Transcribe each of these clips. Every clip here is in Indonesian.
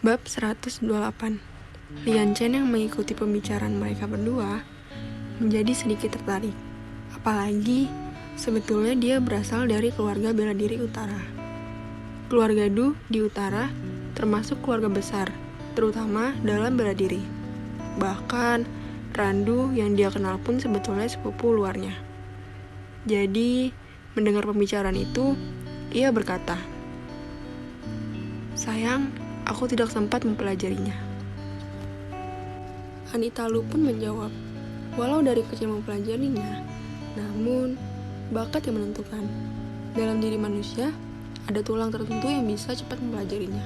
Bab 128. Lian Chen yang mengikuti pembicaraan mereka berdua menjadi sedikit tertarik. Apalagi sebetulnya dia berasal dari keluarga bela diri utara. Keluarga Du di utara termasuk keluarga besar, terutama dalam bela diri. Bahkan Randu yang dia kenal pun sebetulnya sepupu luarnya. Jadi, mendengar pembicaraan itu, ia berkata, "Sayang, aku tidak sempat mempelajarinya." Anita Lu pun menjawab, "Walau dari kecil mempelajarinya, namun bakat yang menentukan. Dalam diri manusia, ada tulang tertentu yang bisa cepat mempelajarinya."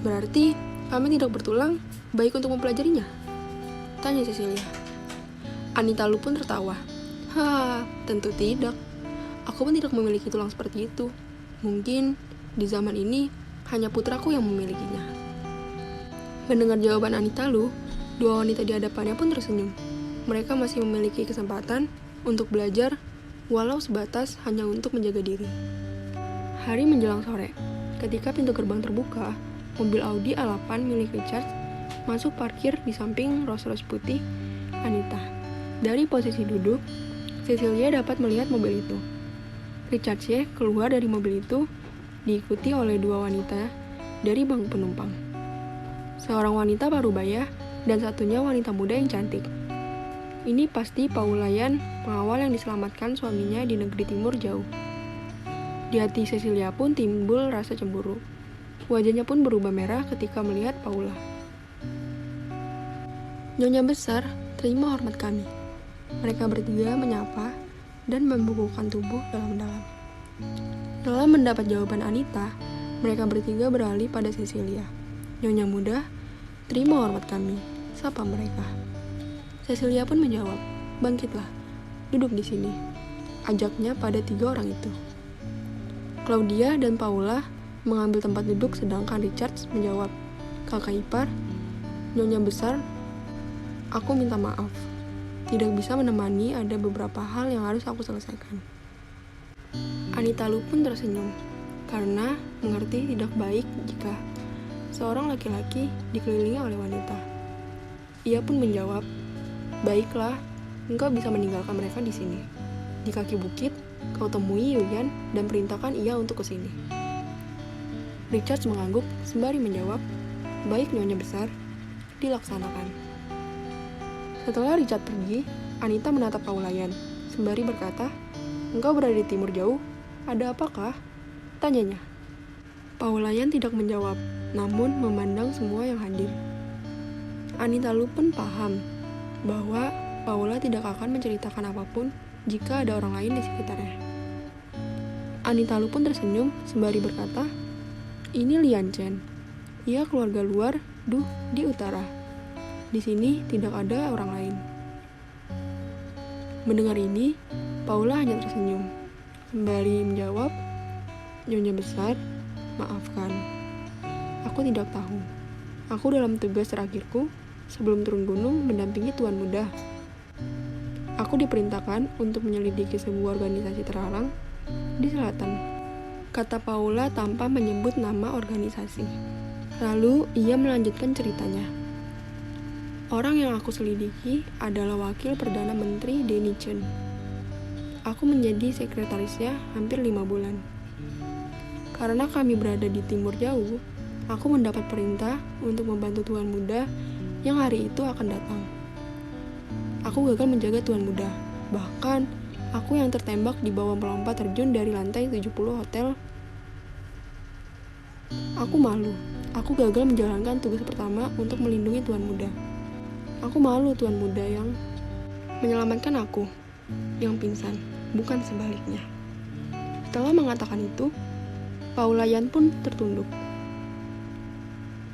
"Berarti kami tidak bertulang baik untuk mempelajarinya?" tanya Cecilia. Anita Lu pun tertawa. Tentu tidak. Aku pun tidak memiliki tulang seperti itu. Mungkin di zaman ini hanya putraku yang memilikinya." Mendengar jawaban Anita Lu, dua wanita di hadapannya pun tersenyum. Mereka masih memiliki kesempatan untuk belajar, walau sebatas hanya untuk menjaga diri. Hari menjelang sore, ketika pintu gerbang terbuka, mobil Audi A8 milik Richard masuk parkir di samping Rolls-Royce putih Anita. Dari posisi duduk, Cecilia dapat melihat mobil itu. Richard She keluar dari mobil itu, diikuti oleh dua wanita dari bangku penumpang. Seorang wanita parubaya dan satunya wanita muda yang cantik. Ini pasti Paula Yan, pengawal yang diselamatkan suaminya di negeri timur jauh. Di hati Cecilia pun timbul rasa cemburu. Wajahnya pun berubah merah ketika melihat Paula. "Nyonya besar, terima hormat kami." Mereka bertiga menyapa dan membukukan tubuh dalam-dalam. Setelah mendapat jawaban Anita, mereka bertiga beralih pada Cecilia. "Nyonya muda, terima hormat kami," sapa mereka. Cecilia pun menjawab, "Bangkitlah, duduk di sini," ajaknya pada tiga orang itu. Claudia dan Paula mengambil tempat duduk sedangkan Richard menjawab, "Kakak ipar, Nyonya besar, aku minta maaf. Tidak bisa menemani, ada beberapa hal yang harus aku selesaikan." Anita Lu pun tersenyum, karena mengerti tidak baik jika seorang laki-laki dikelilingi oleh wanita. Ia pun menjawab, "Baiklah, engkau bisa meninggalkan mereka di sini. Di kaki bukit, kau temui Yuyan dan perintahkan ia untuk ke sini." Richard mengangguk sembari menjawab, "Baik Nyonya besar, dilaksanakan." Setelah Richard pergi, Anita menatap Paula Yan sembari berkata, "Engkau berada di timur jauh, ada apakah?" tanyanya. Paula Yan tidak menjawab, namun memandang semua yang hadir. Anita Lu pun paham bahwa Paula tidak akan menceritakan apapun jika ada orang lain di sekitarnya. Anita Lu pun tersenyum sembari berkata, "Ini Lian Chen. Ia keluarga luar Du di utara. Di sini tidak ada orang lain." Mendengar ini, Paula hanya tersenyum, sembari menjawab, "Nyonya besar, maafkan. Aku tidak tahu. Aku dalam tugas terakhirku sebelum turun gunung mendampingi Tuan Muda. Aku diperintahkan untuk menyelidiki sebuah organisasi terlarang di selatan," kata Paula tanpa menyebut nama organisasi. Lalu ia melanjutkan ceritanya. "Orang yang aku selidiki adalah Wakil Perdana Menteri Denny Chen. Aku menjadi sekretarisnya hampir 5 bulan. Karena kami berada di timur jauh, aku mendapat perintah untuk membantu Tuan Muda yang hari itu akan datang. Aku gagal menjaga Tuan Muda. Bahkan, aku yang tertembak di bawah melompat terjun dari lantai 70 hotel. Aku malu. Aku gagal menjalankan tugas pertama untuk melindungi Tuan Muda. Aku malu Tuan Muda yang menyelamatkan aku, yang pingsan, bukan sebaliknya." Setelah mengatakan itu, Paula Yan pun tertunduk.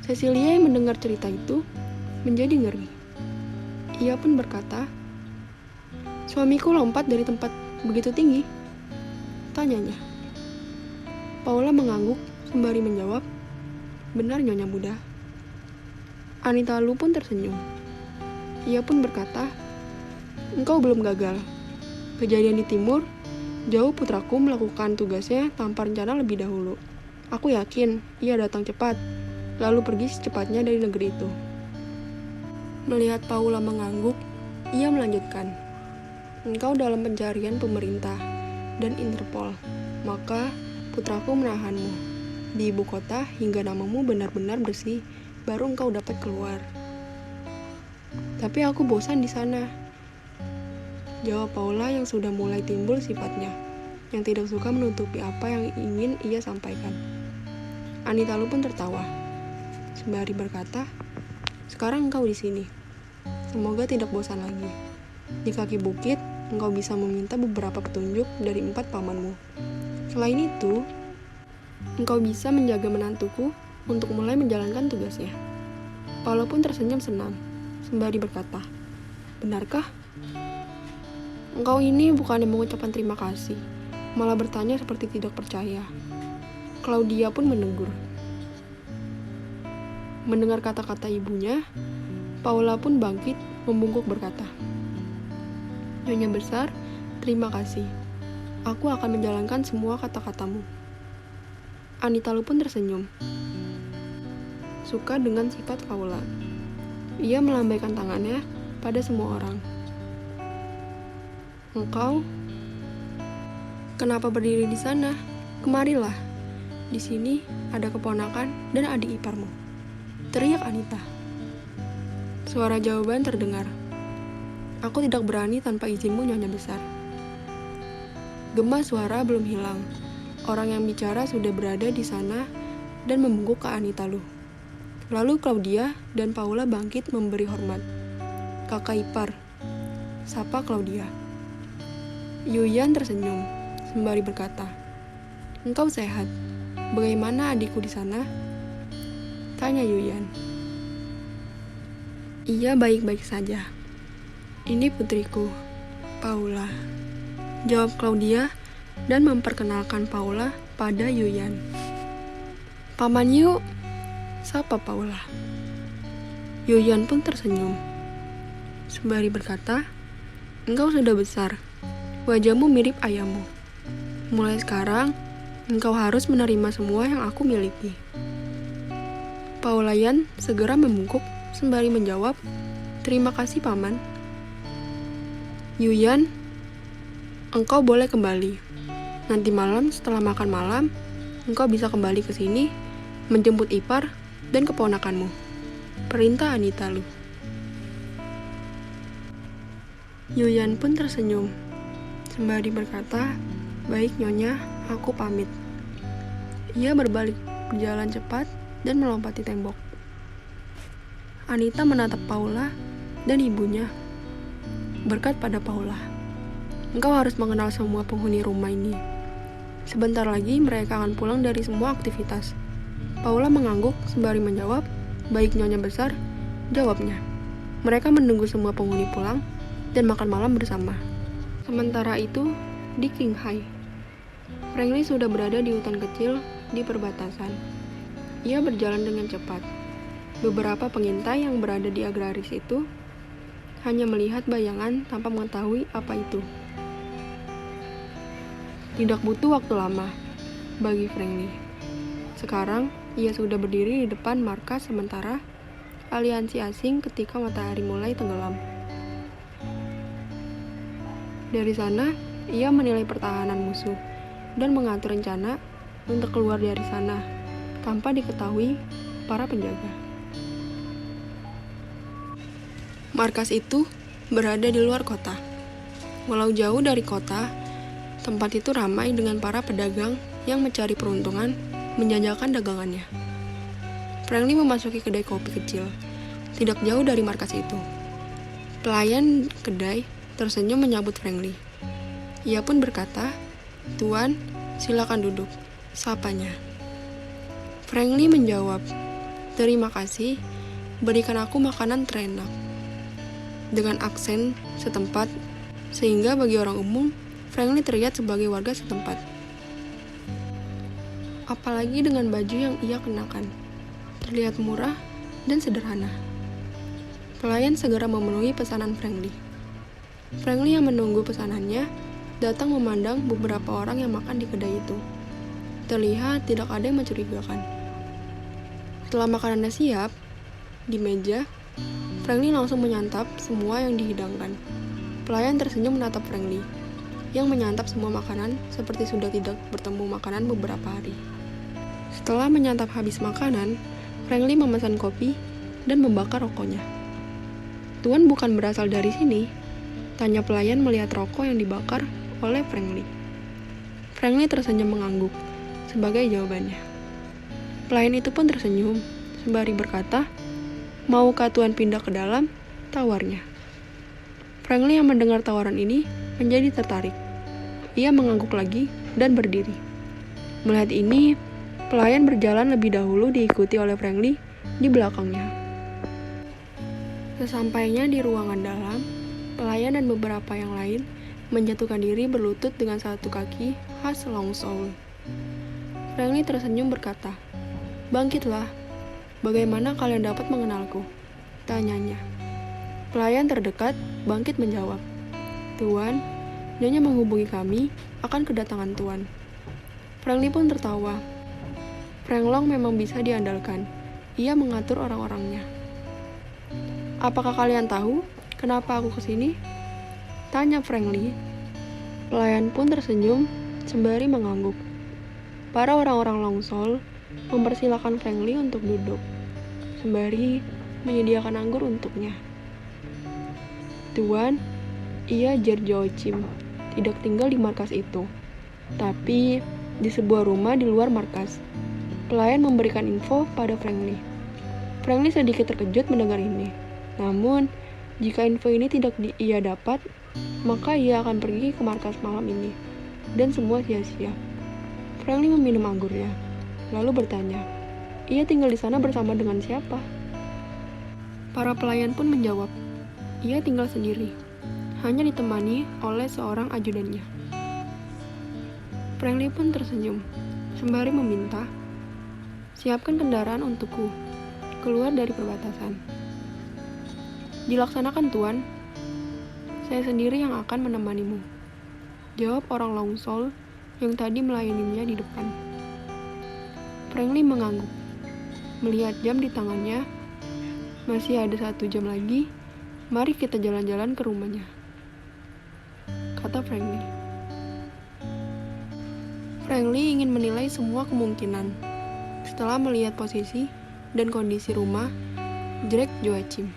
Cecilia yang mendengar cerita itu menjadi ngeri. Ia pun berkata, "Suamiku lompat dari tempat begitu tinggi?" tanyanya. Paula mengangguk sembari menjawab, "Benar Nyonya muda." Anita Lu pun tersenyum. Ia pun berkata, "Engkau belum gagal. Kejadian di timur, jauh putraku melakukan tugasnya tanpa rencana lebih dahulu. Aku yakin ia datang cepat, lalu pergi secepatnya dari negeri itu. Melihat Paula mengangguk, ia melanjutkan, "Engkau dalam pencarian pemerintah dan Interpol, maka putraku menahanmu di ibu kota hingga namamu benar-benar bersih, baru engkau dapat keluar." "Tapi aku bosan di sana," jawab Paula yang sudah mulai timbul sifatnya, yang tidak suka menutupi apa yang ingin ia sampaikan. Anita Lu pun tertawa, sembari berkata, "Sekarang engkau di sini. Semoga tidak bosan lagi. Di kaki bukit, engkau bisa meminta beberapa petunjuk dari 4 pamanmu. Selain itu, engkau bisa menjaga menantuku untuk mulai menjalankan tugasnya." Paula pun tersenyum senang, sembari berkata, "Benarkah? Engkau ini bukannya mengucapkan terima kasih, malah bertanya seperti tidak percaya." Claudia pun menegur. Mendengar kata-kata ibunya, Paula pun bangkit membungkuk berkata, "Nyonya besar, terima kasih. Aku akan menjalankan semua kata-katamu." Anita Lu pun tersenyum, suka dengan sifat Paula. Ia melambaikan tangannya pada semua orang. "Engkau kenapa berdiri di sana? Kemarilah. Di sini ada keponakan dan adik iparmu," teriak Anita. Suara jawaban terdengar, "Aku tidak berani tanpa izinmu, Nyonya besar." Gema suara belum hilang. Orang yang bicara sudah berada di sana dan membungkuk ke Anita Lu. Lalu Claudia dan Paula bangkit memberi hormat. "Kakak ipar," sapa Claudia. Yuyan tersenyum, sembari berkata, "Engkau sehat. Bagaimana adikku di sana?" tanya Yuyan. "Ia baik-baik saja. Ini putriku, Paula," jawab Claudia dan memperkenalkan Paula pada Yuyan. "Paman yuk," sapa Paula. Yuyan pun tersenyum, sembari berkata, "Engkau sudah besar. Wajahmu mirip ayahmu. Mulai sekarang, engkau harus menerima semua yang aku miliki." Paulayan segera membungkuk sembari menjawab, "Terima kasih, Paman." "Yuyan, engkau boleh kembali. Nanti malam setelah makan malam, engkau bisa kembali ke sini, menjemput ipar dan keponakanmu," perintah Anita Lu. Yuyan pun tersenyum, sembari berkata, "Baik Nyonya, aku pamit." Ia berbalik berjalan cepat dan melompati tembok. Anita menatap Paula dan ibunya, berkat pada Paula, "Engkau harus mengenal semua penghuni rumah ini. Sebentar lagi mereka akan pulang dari semua aktivitas." Paula mengangguk sembari menjawab, "Baik Nyonya besar," jawabnya. Mereka menunggu semua penghuni pulang dan makan malam bersama. Sementara itu, di Qinghai, Franklin sudah berada di hutan kecil di perbatasan. Ia berjalan dengan cepat. Beberapa pengintai yang berada di agraris itu hanya melihat bayangan tanpa mengetahui apa itu. Tidak butuh waktu lama bagi Franklin. Sekarang, ia sudah berdiri di depan markas sementara aliansi asing ketika matahari mulai tenggelam. Dari sana, ia menilai pertahanan musuh dan mengatur rencana untuk keluar dari sana tanpa diketahui para penjaga. Markas itu berada di luar kota. Walau jauh dari kota, tempat itu ramai dengan para pedagang yang mencari peruntungan menjajakan dagangannya. Franklin memasuki kedai kopi kecil, tidak jauh dari markas itu. Pelayan kedai tersenyum menyambut Franklin. Ia pun berkata, "Tuan, silakan duduk," sapanya. Franklin menjawab, "Terima kasih, berikan aku makanan terenak," dengan aksen setempat, sehingga bagi orang umum, Franklin terlihat sebagai warga setempat. Apalagi dengan baju yang ia kenakan, terlihat murah dan sederhana. Pelayan segera memenuhi pesanan Franklin. Franklin yang menunggu pesanannya datang memandang beberapa orang yang makan di kedai itu. Terlihat tidak ada yang mencurigakan. Setelah makanannya siap, di meja, Franklin langsung menyantap semua yang dihidangkan. Pelayan tersenyum menatap Franklin, yang menyantap semua makanan seperti sudah tidak bertemu makanan beberapa hari. Setelah menyantap habis makanan, Franklin memesan kopi dan membakar rokoknya. "Tuan bukan berasal dari sini?" tanya pelayan melihat rokok yang dibakar oleh Franklin. Franklin tersenyum mengangguk sebagai jawabannya. Pelayan itu pun tersenyum sembari berkata, "Maukah Tuan pindah ke dalam?" tawarnya. Franklin yang mendengar tawaran ini menjadi tertarik. Ia mengangguk lagi dan berdiri. Melihat ini, pelayan berjalan lebih dahulu diikuti oleh Franklin di belakangnya. Sesampainya di ruangan dalam, pelayan dan beberapa yang lain menjatuhkan diri berlutut dengan satu kaki khas Long Soul. Franklin tersenyum berkata, "Bangkitlah, bagaimana kalian dapat mengenalku?" tanyanya. Pelayan terdekat bangkit menjawab, "Tuan, Nyonya menghubungi kami akan kedatangan Tuan." Franklin pun tertawa. Frank Long memang bisa diandalkan. Ia mengatur orang-orangnya. "Apakah kalian tahu kenapa aku kesini?" tanya Franklin. Pelayan pun tersenyum sembari mengangguk. Para orang-orang Long Soul mempersilahkan Franklin untuk duduk, sembari menyediakan anggur untuknya. "Tuan, ia Joachim tidak tinggal di markas itu, tapi di sebuah rumah di luar markas." Pelayan memberikan info pada Franklin. Franklin sedikit terkejut mendengar ini. Namun, jika info ini tidak ia dapat, maka ia akan pergi ke markas malam ini, dan semua sia-sia. Franklin meminum anggurnya, lalu bertanya, "Ia tinggal di sana bersama dengan siapa?" Para pelayan pun menjawab, "Ia tinggal sendiri, hanya ditemani oleh seorang ajudannya." Franklin pun tersenyum, sembari meminta, "Siapkan kendaraan untukku, keluar dari perbatasan." "Dilaksanakan, Tuan. Saya sendiri yang akan menemanimu," jawab orang Long Soul yang tadi melayaninya di depan. Franklin mengangguk. Melihat jam di tangannya, "Masih ada 1 jam lagi, mari kita jalan-jalan ke rumahnya," kata Franklin. Franklin ingin menilai semua kemungkinan. Setelah melihat posisi dan kondisi rumah Joachim,